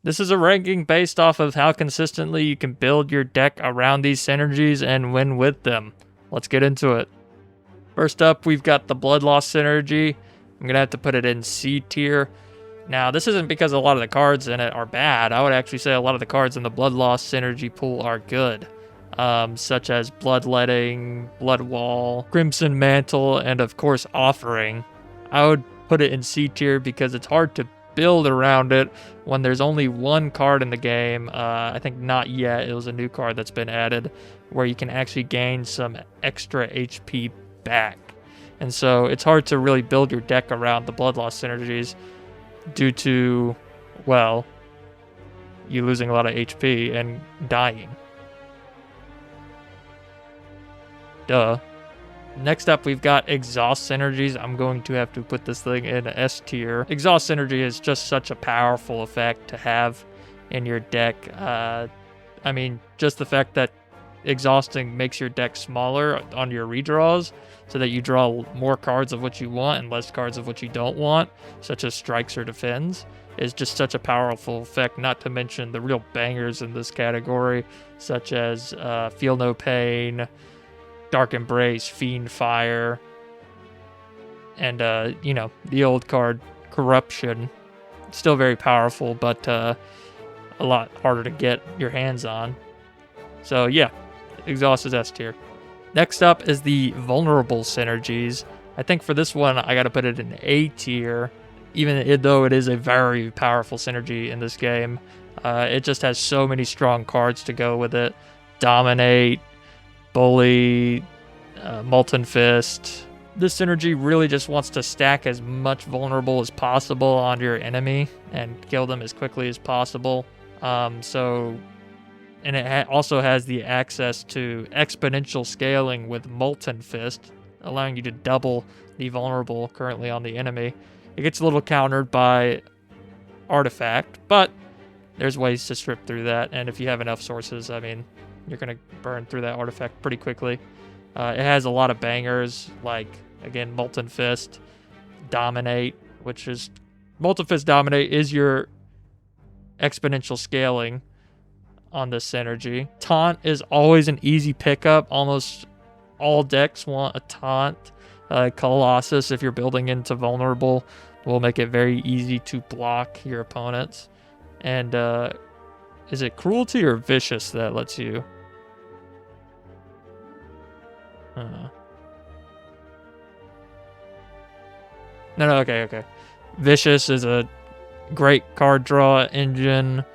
This is a ranking based off of how consistently you can build your deck around these synergies and win with them. Let's get into it. First up, we've got the Blood Loss synergy. I'm going to have to put it in C tier. Now, this isn't because a lot of the cards in it are bad. I would actually say a lot of the cards in the Blood Loss synergy pool are good. Such as Bloodletting, Blood Wall, Crimson Mantle, and of course Offering. I would put it in C tier because it's hard to build around it when there's only one card in the game. I think not yet. It was a new card that's been added where you can actually gain some extra HP back. And so it's hard to really build your deck around the Blood Loss synergies due to, well, you losing a lot of HP and dying. Duh. Next up, we've got Exhaust synergies. I'm going to have to put this thing in S tier. Exhaust synergy is just such a powerful effect to have in your deck. I mean, just the fact that exhausting makes your deck smaller on your redraws so that you draw more cards of what you want and less cards of what you don't want, such as strikes or defends, is just such a powerful effect, not to mention the real bangers in this category, such as Feel No Pain, Dark Embrace, Fiend Fire, and, the old card, Corruption. Still very powerful, but a lot harder to get your hands on. So, yeah, Exhaust is S tier. Next up is the Vulnerable synergies. I think for this one, I gotta put it in A tier, even though it is a very powerful synergy in this game. It just has so many strong cards to go with it. Dominate, Bully, Molten Fist. This synergy really just wants to stack as much vulnerable as possible onto your enemy and kill them as quickly as possible. And it also has the access to exponential scaling with Molten Fist, allowing you to double the vulnerable currently on the enemy. It gets a little countered by Artifact, but there's ways to strip through that, and if you have enough sources, I mean, you're going to burn through that artifact pretty quickly. It has a lot of bangers, like, again, Molten Fist, Dominate, which is... Molten Fist Dominate is your exponential scaling on this synergy. Taunt is always an easy pickup. Almost all decks want a Taunt. Colossus, if you're building into Vulnerable, will make it very easy to block your opponents. And is it Cruelty or Vicious that lets you... No, okay. Vicious is a great card draw engine,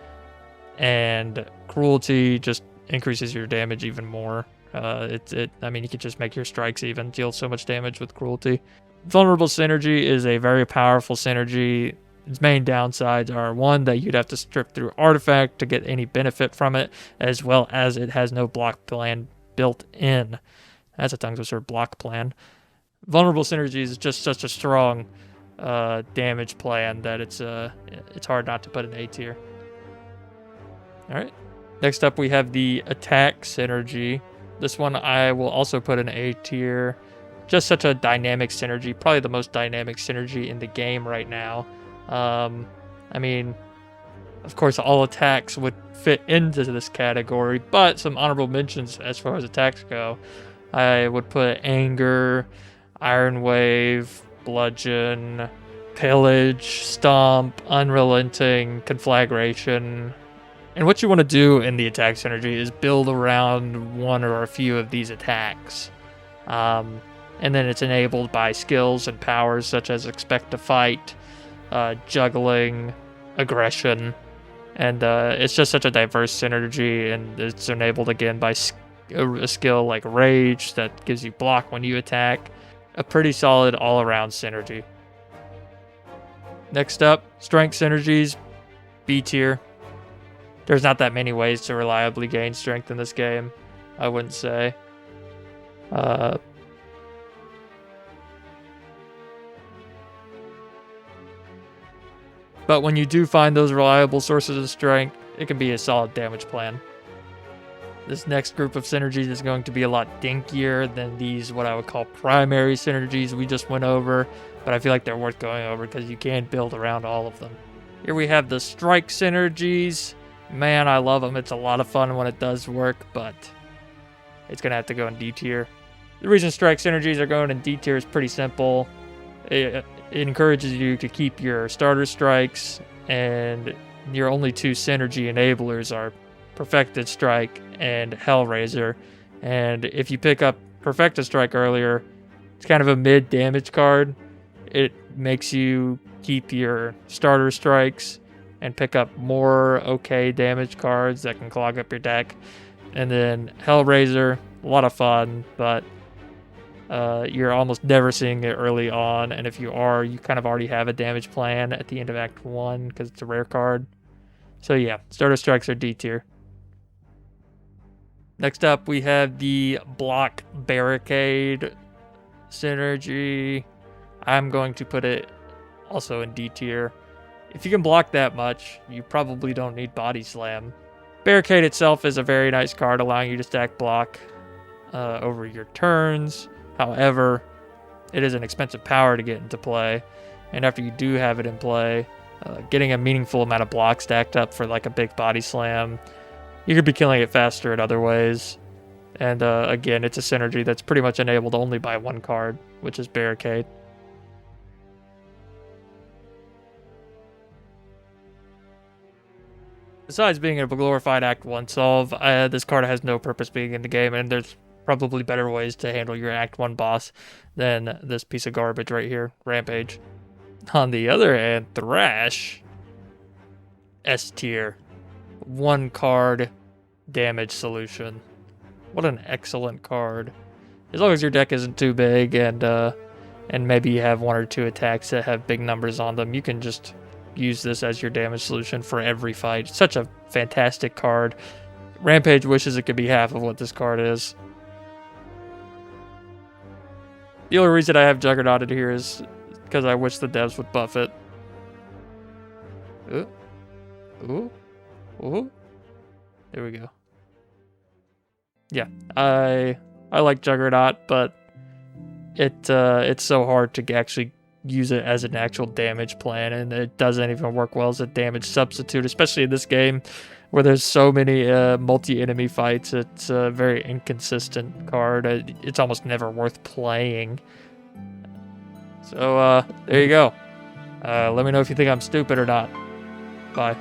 and Cruelty just increases your damage even more. I mean, you could just make your strikes even deal so much damage with Cruelty. Vulnerable synergy is a very powerful synergy. Its main downsides are, one, that you'd have to strip through Artifact to get any benefit from it, as well as it has no block plan built in. That's a tongue twister, block plan. Vulnerable synergies is just such a strong damage plan that it's hard not to put in A tier. Alright. Next up we have the Attack synergy. This one I will also put in A tier. Just such a dynamic synergy, probably the most dynamic synergy in the game right now. I mean, of course all attacks would fit into this category, but some honorable mentions as far as attacks go. I would put Anger, Iron Wave, Bludgeon, Pillage, Stomp, Unrelenting, Conflagration. And what you want to do in the attack synergy is build around one or a few of these attacks. And then it's enabled by skills and powers such as Expect to Fight, Juggling, Aggression. And it's just such a diverse synergy, and it's enabled again by a skill like Rage that gives you block when you attack. A pretty solid all-around synergy. Next up, Strength synergies, B tier. There's not that many ways to reliably gain strength in this game, I wouldn't say. But when you do find those reliable sources of strength, it can be a solid damage plan. This next group of synergies is going to be a lot dinkier than these, what I would call primary synergies we just went over, but I feel like they're worth going over because you can build around all of them. Here we have the Strike Synergies. Man, I love them. It's a lot of fun when it does work, but it's going to have to go in D tier. The reason Strike Synergies are going in D tier is pretty simple. It encourages you to keep your starter strikes, and your only two synergy enablers are Perfected Strike and Hellraiser. And if you pick up Perfected Strike earlier, it's kind of a mid damage card. It makes you keep your starter strikes and pick up more okay damage cards that can clog up your deck. And then Hellraiser, a lot of fun, but you're almost never seeing it early on, and if you are, you kind of already have a damage plan at the end of Act 1 because it's a rare card. So yeah, starter strikes are D tier. Next up, we have the Block Barricade Synergy. I'm going to put it also in D tier. If you can block that much, you probably don't need Body Slam. Barricade itself is a very nice card, allowing you to stack block over your turns. However, it is an expensive power to get into play, and after you do have it in play, getting a meaningful amount of block stacked up for like a big Body Slam, you could be killing it faster in other ways. And again, it's a synergy that's pretty much enabled only by one card, which is Barricade. Besides being a glorified Act 1 solve, this card has no purpose being in the game, and there's probably better ways to handle your Act 1 boss than this piece of garbage right here, Rampage. On the other hand, Thrash, S tier, one card damage solution. What an excellent card. As long as your deck isn't too big and maybe you have one or two attacks that have big numbers on them, you can just use this as your damage solution for every fight. Such a fantastic card. Rampage wishes it could be half of what this card is. The only reason I have Juggernauted here is because I wish the devs would buff it. Ooh. Ooh. Ooh. There we go. Yeah, I like Juggernaut, but it's so hard to actually use it as an actual damage plan, and it doesn't even work well as a damage substitute, especially in this game where there's so many multi-enemy fights. It's a very inconsistent card. It's almost never worth playing. So there you go. Let me know if you think I'm stupid or not. Bye.